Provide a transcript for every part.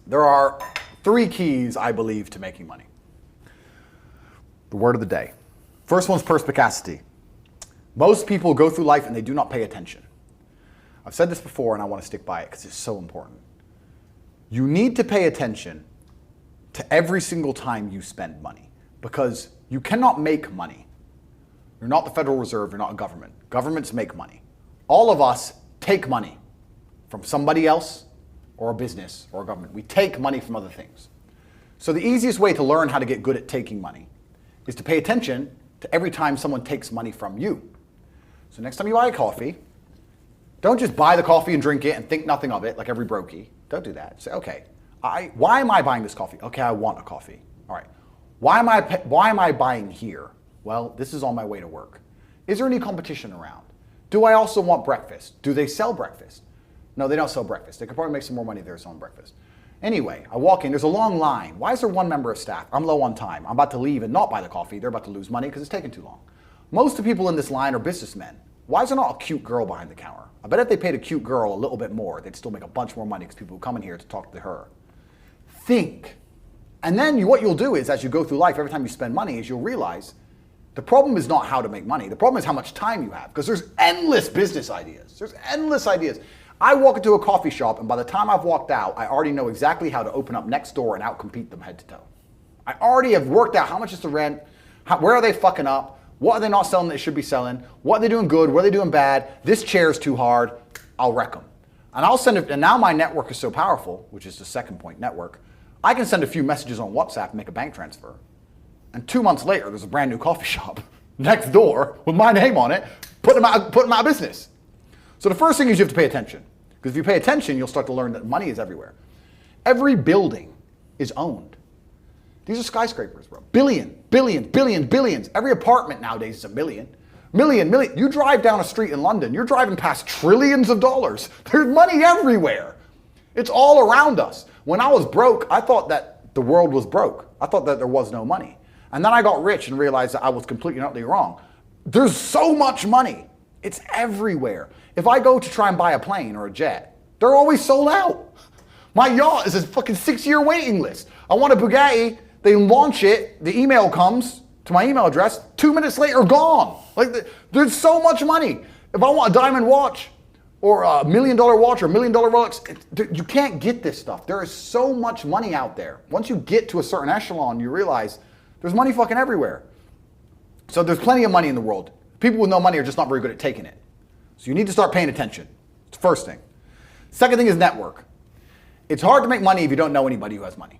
There are 3 keys, I believe, to making money. The word of the day. First one's perspicacity. Most people go through life and they do not pay attention. I've said this before and I want to stick by it because it's so important. You need to pay attention to every single time you spend money because you cannot make money. You're not the Federal Reserve, you're not a government. Governments make money. All of us take money from somebody else or a business or a government. We take money from other things. So the easiest way to learn how to get good at taking money is to pay attention to every time someone takes money from you. So next time you buy a coffee, don't just buy the coffee and drink it and think nothing of it like every brokey. Don't do that. Say, okay, why am I buying this coffee? Okay, I want a coffee. All right. Why am I buying here? Well, this is on my way to work. Is there any competition around? Do I also want breakfast? Do they sell breakfast? No, they don't sell breakfast. They could probably make some more money if they were selling breakfast. Anyway, I walk in, there's a long line. Why is there 1 member of staff? I'm low on time. I'm about to leave and not buy the coffee. They're about to lose money because it's taking too long. Most of the people in this line are businessmen. Why is there not a cute girl behind the counter? I bet if they paid a cute girl a little bit more, they'd still make a bunch more money because people who come in here to talk to her. Think. And then what you'll do is, as you go through life, every time you spend money, is you'll realize the problem is not how to make money. The problem is how much time you have because there's endless business ideas. There's endless ideas. I walk into a coffee shop and by the time I've walked out, I already know exactly how to open up next door and outcompete them head to toe. I already have worked out how much is the rent, where are they fucking up, what are they not selling that they should be selling, what are they doing good, what are they doing bad, this chair's too hard, I'll wreck them. And I'll send it, and now my network is so powerful, which is the second point, network, I can send a few messages on WhatsApp and make a bank transfer. And 2 months later, there's a brand new coffee shop next door with my name on it, putting them out of business. So the first thing is you have to pay attention. Because if you pay attention, you'll start to learn that money is everywhere. Every building is owned. These are skyscrapers, bro. Billions. Every apartment nowadays is a million. Million. You drive down a street in London, you're driving past trillions of dollars. There's money everywhere. It's all around us. When I was broke, I thought that the world was broke. I thought that there was no money. And then I got rich and realized that I was completely and utterly wrong. There's so much money. It's everywhere. If I go to try and buy a plane or a jet, they're always sold out. My yacht is a fucking 6-year waiting list. I want a Bugatti, they launch it, the email comes to my email address, 2 minutes later, gone. Like, there's so much money. If I want a diamond watch, or a $1 million watch, or $1 million Rolex, you can't get this stuff. There is so much money out there. Once you get to a certain echelon, you realize there's money fucking everywhere. So there's plenty of money in the world. People with no money are just not very good at taking it. So you need to start paying attention. It's the first thing. Second thing is network. It's hard to make money if you don't know anybody who has money.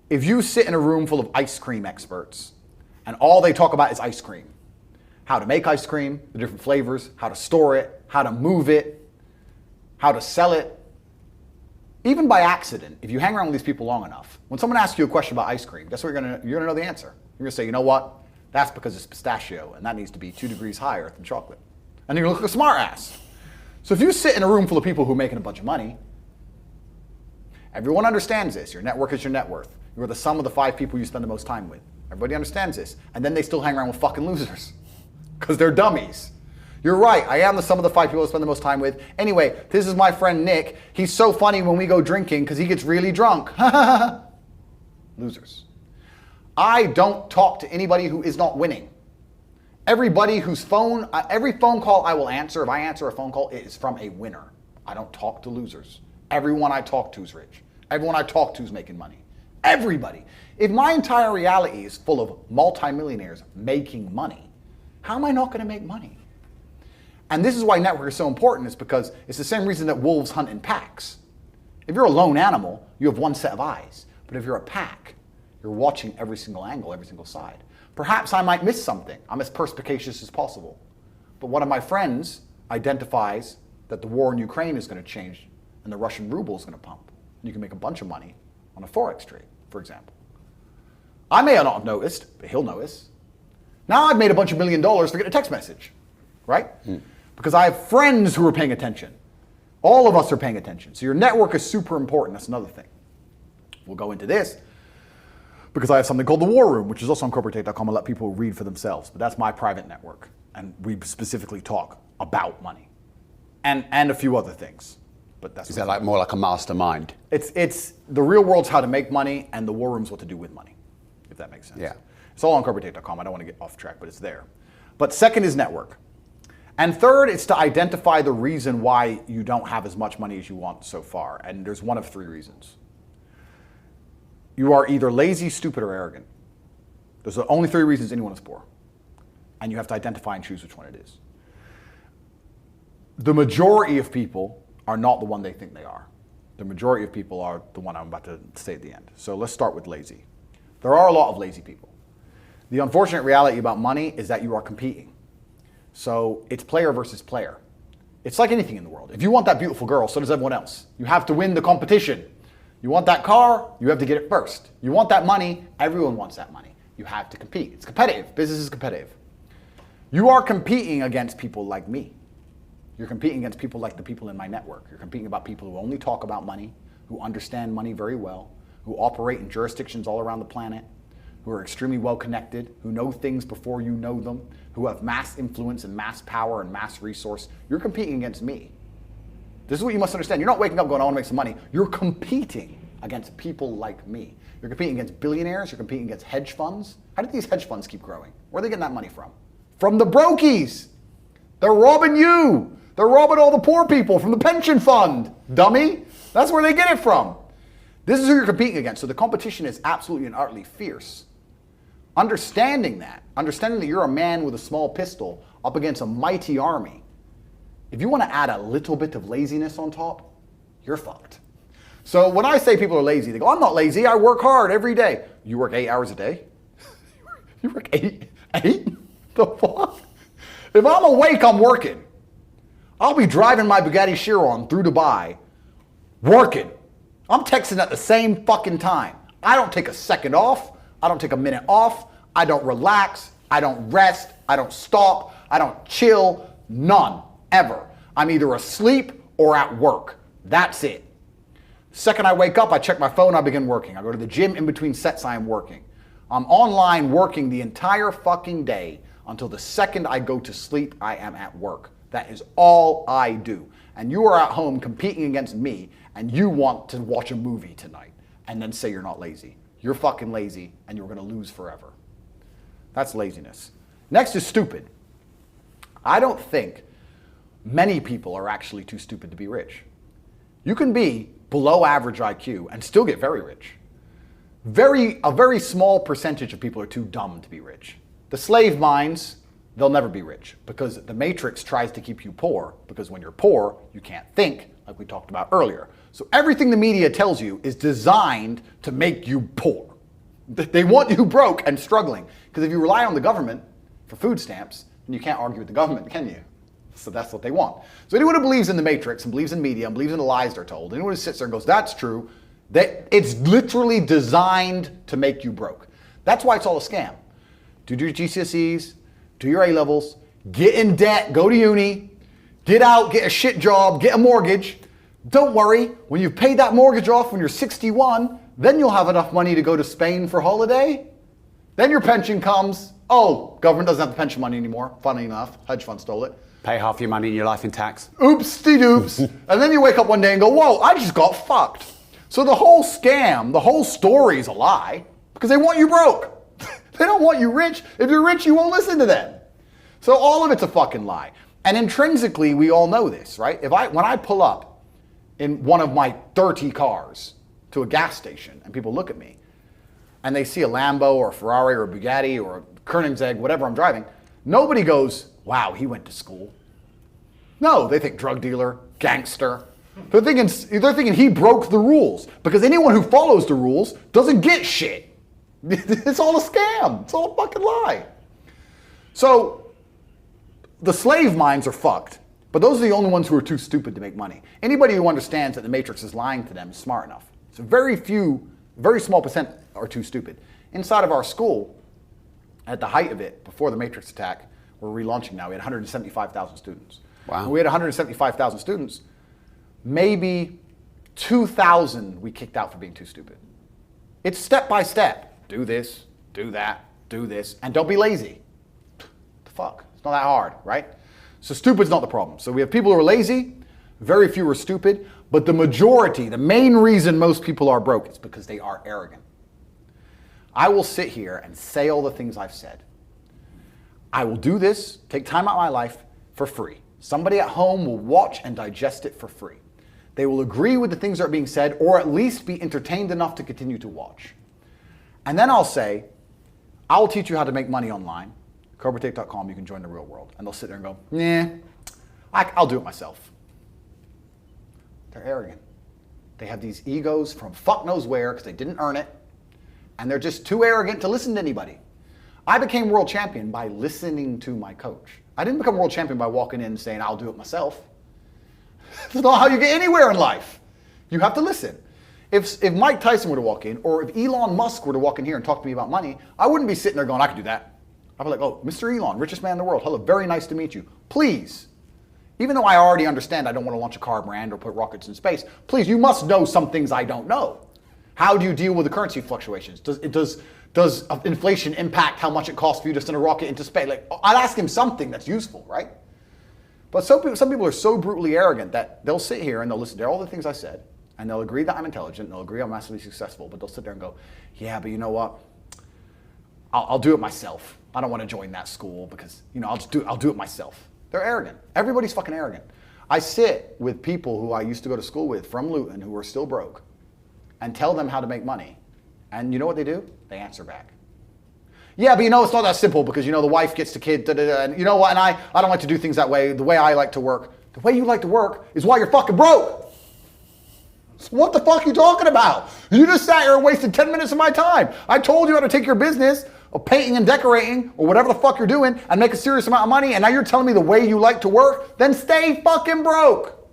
If you sit in a room full of ice cream experts and all they talk about is ice cream, how to make ice cream, the different flavors, how to store it, how to move it, how to sell it, even by accident, if you hang around with these people long enough, when someone asks you a question about ice cream, guess what you're gonna know the answer. You're gonna say, you know what? That's because it's pistachio and that needs to be 2 degrees higher than chocolate. And you're gonna look like a smart ass. So if you sit in a room full of people who are making a bunch of money, everyone understands this. Your network is your net worth. You're the sum of the 5 people you spend the most time with. Everybody understands this. And then they still hang around with fucking losers because they're dummies. You're right, I am the sum of the 5 people I spend the most time with. Anyway, this is my friend Nick. He's so funny when we go drinking because he gets really drunk. Losers. I don't talk to anybody who is not winning. Everybody whose phone, every phone call I will answer, if I answer a phone call, it is from a winner. I don't talk to losers. Everyone I talk to is rich. Everyone I talk to is making money. Everybody. If my entire reality is full of multimillionaires making money, how am I not going to make money? And this is why network is so important, is because it's the same reason that wolves hunt in packs. If you're a lone animal, you have one set of eyes. But if you're a pack, you're watching every single angle, every single side. Perhaps I might miss something. I'm as perspicacious as possible. But one of my friends identifies that the war in Ukraine is going to change and the Russian ruble is going to pump. You can make a bunch of money on a Forex trade, for example. I may not have noticed, but he'll notice. Now I've made a bunch of $1 million to get a text message, right? Because I have friends who are paying attention. All of us are paying attention. So your network is super important. That's another thing. We'll go into this because I have something called the War Room, which is also on corporatate.com. I let people read for themselves, but that's my private network. And we specifically talk about money and a few other things. but that's Is that like more like a mastermind? it's the real world's how to make money, and the war room's what to do with money, if that makes sense. Yeah. It's all on corporatate.com. I don't want to get off track, but it's there. But second is network. And third, it's to identify the reason why you don't have as much money as you want so far. And there's one of three reasons. You are either lazy, stupid, or arrogant. Those are the only three reasons anyone is poor. And you have to identify and choose which one it is. The majority of people are not the one they think they are. The majority of people are the one I'm about to say at the end. So let's start with lazy. There are a lot of lazy people. The unfortunate reality about money is that you are competing. So it's player versus player. It's like anything in the world. If you want that beautiful girl, so does everyone else. You have to win the competition. You want that car, you have to get it first. You want that money, everyone wants that money. You have to compete. It's competitive. Business is competitive. You are competing against people like me. You're competing against people like the people in my network. You're competing about people who only talk about money, who understand money very well, who operate in jurisdictions all around the planet, who are extremely well connected, who know things before you know them, who have mass influence and mass power and mass resource. You're competing against me. This is what you must understand. You're not waking up going, I want to make some money. You're competing against people like me. You're competing against billionaires. You're competing against hedge funds. How did these hedge funds keep growing? Where are they getting that money from? From the brokies. They're robbing you. They're robbing all the poor people from the pension fund, dummy. That's where they get it from. This is who you're competing against. So the competition is absolutely and utterly fierce. Understanding that you're a man with a small pistol up against a mighty army, if you want to add a little bit of laziness on top, you're fucked. So when I say people are lazy, they go, I'm not lazy, I work hard every day. You work 8 hours a day? You work eight? The fuck? If I'm awake, I'm working. I'll be driving my Bugatti Chiron through Dubai, working. I'm texting at the same fucking time. I don't take a second off. I don't take a minute off. I don't relax. I don't rest. I don't stop. I don't chill. None. Ever. I'm either asleep or at work. That's it. Second I wake up, I check my phone, I begin working. I go to the gym in between sets, I am working. I'm online working the entire fucking day until the second I go to sleep, I am at work. That is all I do. And you are at home competing against me, and you want to watch a movie tonight and then say you're not lazy. You're fucking lazy, and you're gonna lose forever. That's laziness. Next is stupid. I don't think many people are actually too stupid to be rich. You can be below average IQ and still get very rich. A very small percentage of people are too dumb to be rich. The slave minds, they'll never be rich because the matrix tries to keep you poor, because when you're poor, you can't think, like we talked about earlier. So everything the media tells you is designed to make you poor. They want you broke and struggling, because if you rely on the government for food stamps, then you can't argue with the government, can you? So that's what they want. So anyone who believes in the matrix and believes in media and believes in the lies they're told, anyone who sits there and goes, that's true, that it's literally designed to make you broke. That's why it's all a scam. Do your GCSEs, do your A-levels, get in debt, go to uni, get out, get a shit job, get a mortgage. Don't worry, when you've paid that mortgage off when you're 61, then you'll have enough money to go to Spain for holiday. Then your pension comes. Oh, government doesn't have the pension money anymore. Funny enough, hedge fund stole it. Pay half your money in your life in tax. Oops-de-doops. And then you wake up one day and go, whoa, I just got fucked. So the whole scam, the whole story is a lie because they want you broke. They don't want you rich. If you're rich, you won't listen to them. So all of it's a fucking lie. And intrinsically, we all know this, right? When I pull up in one of my 30 cars to a gas station and people look at me and they see a Lambo or a Ferrari or a Bugatti or a Koenigsegg, whatever I'm driving, nobody goes, wow, he went to school. No, they think drug dealer, gangster. They're thinking he broke the rules, because anyone who follows the rules doesn't get shit. It's all a scam. It's all a fucking lie. So the slave minds are fucked, but those are the only ones who are too stupid to make money. Anybody who understands that the matrix is lying to them is smart enough. So very small percent are too stupid. Inside of our school, at the height of it, before the matrix attack, we're relaunching now, we had 175,000 students. Wow. When we had 175,000 students, maybe 2,000 we kicked out for being too stupid. It's step by step. Do this, do that, do this, and don't be lazy. The fuck? It's not that hard, right? So stupid's not the problem. So we have people who are lazy, very few are stupid, But the majority, the main reason most people are broke is because they are arrogant. I will sit here and say all the things I've said. I will do this, take time out of my life for free. Somebody at home will watch and digest it for free. They will agree with the things that are being said, or at least be entertained enough to continue to watch. And then I'll say, I'll teach you how to make money online. CobraTate.com, you can join the real world. And they'll sit there and go, nah, I'll do it myself. They're arrogant. They have these egos from fuck knows where because they didn't earn it. And they're just too arrogant to listen to anybody. I became world champion by listening to my coach. I didn't become world champion by walking in and saying, I'll do it myself. That's not how you get anywhere in life. You have to listen. If Mike Tyson were to walk in, or if Elon Musk were to walk in here and talk to me about money, I wouldn't be sitting there going, I could do that. I'd be like, oh, Mr. Elon, richest man in the world. Hello, very nice to meet you. Please, even though I already understand I don't want to launch a car brand or put rockets in space, please, you must know some things I don't know. How do you deal with the currency fluctuations? Does inflation impact how much it costs for you to send a rocket into space? Like, I'd ask him something that's useful, right? But some people are so brutally arrogant that they'll sit here and they'll listen to all the things I said, and they'll agree that I'm intelligent, and they'll agree I'm massively successful, but they'll sit there and go, yeah, but you know what? I'll do it myself. I don't want to join that school because, I'll do it myself. They're arrogant. Everybody's fucking arrogant. I sit with people who I used to go to school with from Luton who are still broke and tell them how to make money. And you know what they do? They answer back. Yeah, but it's not that simple because, the wife gets the kid, and you know what, and I don't like to do things that way. The way I like to work, the way you like to work is why you're fucking broke. So what the fuck are you talking about? You just sat here and wasted 10 minutes of my time. I told you how to take your business of painting and decorating or whatever the fuck you're doing and make a serious amount of money, and now you're telling me the way you like to work? Then stay fucking broke.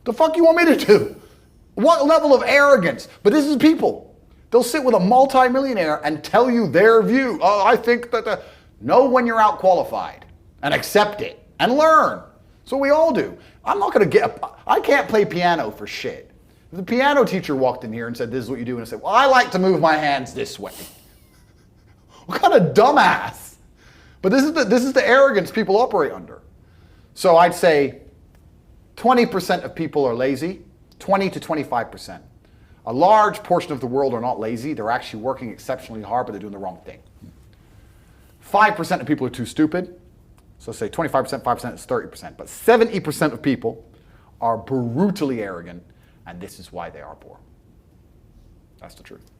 The fuck you want me to do? What level of arrogance? But this is people. They'll sit with a multimillionaire and tell you their view. Oh, I think that know when you're out qualified and accept it and learn. So we all do. I can't play piano for shit. If the piano teacher walked in here and said, this is what you do, and I said, well, I like to move my hands this way. What kind of dumbass? But this is the arrogance people operate under. So I'd say 20% of people are lazy, 20 to 25%. A large portion of the world are not lazy. They're actually working exceptionally hard, but they're doing the wrong thing. 5% of people are too stupid. So say 25%, 5% is 30%. But 70% of people are brutally arrogant, and this is why they are poor. That's the truth.